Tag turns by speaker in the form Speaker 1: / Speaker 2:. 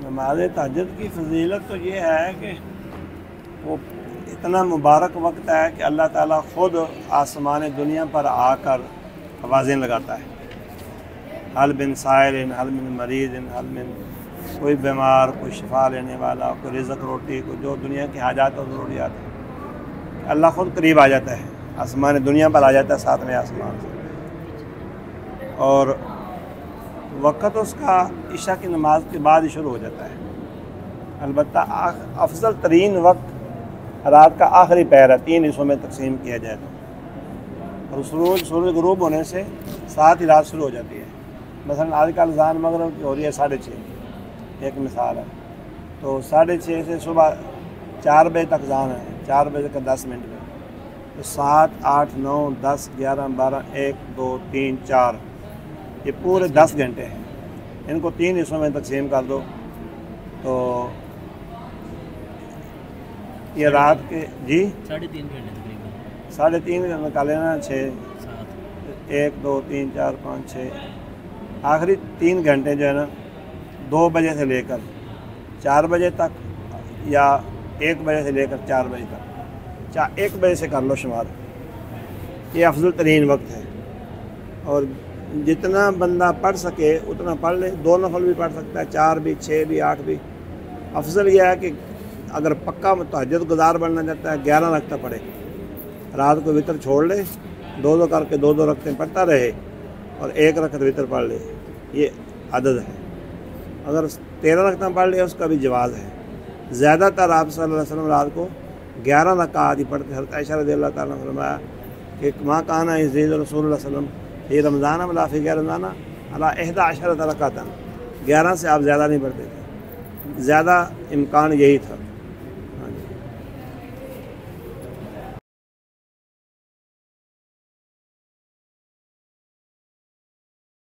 Speaker 1: نماز تہجد کی فضیلت تو یہ ہے کہ وہ اتنا مبارک وقت ہے کہ اللہ تعالیٰ خود آسمان دنیا پر آ کر آوازیں لگاتا ہے، حل من سائل، حل من مریض، حل من، کوئی بیمار، کوئی شفا لینے والا، کوئی رزق روٹی، کوئی جو دنیا کی حاجات اور ضروریات ہیں، اللہ خود قریب آ جاتا ہے، آسمان دنیا پر آ جاتا ہے، ساتویں آسمان سے۔ اور وقت اس کا عشاء کی نماز کے بعد ہی شروع ہو جاتا ہے۔ البتہ افضل ترین وقت رات کا آخری پہر ہے، 3 حصوں میں تقسیم کیا جائے تو، اور سورج غروب ہونے سے ساتھ ہی رات شروع ہو جاتی ہے۔ مثلا آج کل اذان مغرب کی ہو رہی ہے 6:30، ایک مثال ہے، تو 6:30 سے صبح 4 بجے تک اذان ہے، 4 بجے کا 10 منٹ میں، تو 7، 8، 9، 10، 11، 12، 1، 2، 3، 4، یہ پورے 10 گھنٹے ہیں۔ ان کو 3 حصوں میں تقسیم کر دو تو یہ رات کے
Speaker 2: 3.5 گھنٹے تقریباً،
Speaker 1: 3.5 گھنٹے نکالے نا، 6، 1، 2، 3، 4، 5، 6، آخری 3 گھنٹے جو ہے نا 2 بجے سے لے کر 4 بجے تک، یا 1 بجے سے لے کر 4 بجے تک، 1 بجے سے کر لو شمار، یہ افضل ترین وقت ہے۔ اور جتنا بندہ پڑھ سکے اتنا پڑھ لے، 2 نفل بھی پڑھ سکتا ہے، 4 بھی، 6 بھی، 8 بھی۔ افضل یہ ہے کہ اگر پکا تہجد گزار بننا چاہتا ہے 11 رکعتیں پڑھے، رات کو وتر چھوڑ لے، 2 کر کے 2 رکعتیں پڑھتا رہے، اور 1 رکعت وتر پڑھ لے، یہ عدد ہے۔ اگر 13 رکعتیں پڑھ لے اس کا بھی جواز ہے۔ زیادہ تر آپ صلی اللہ علیہ وسلم رات کو 11 رکعات ہی پڑھتے۔ حضرت عائشہ رضی اللہ تعالیٰ عنہ نے فرمایا کہ ما کان یزید رسول اللہ صلی اللہ علیہ وسلم فی رمضان ولا فی غیر رمضان علی 11 رکعۃ، 11 سے آپ زیادہ نہیں پڑھتے تھے، زیادہ امکان یہی تھا۔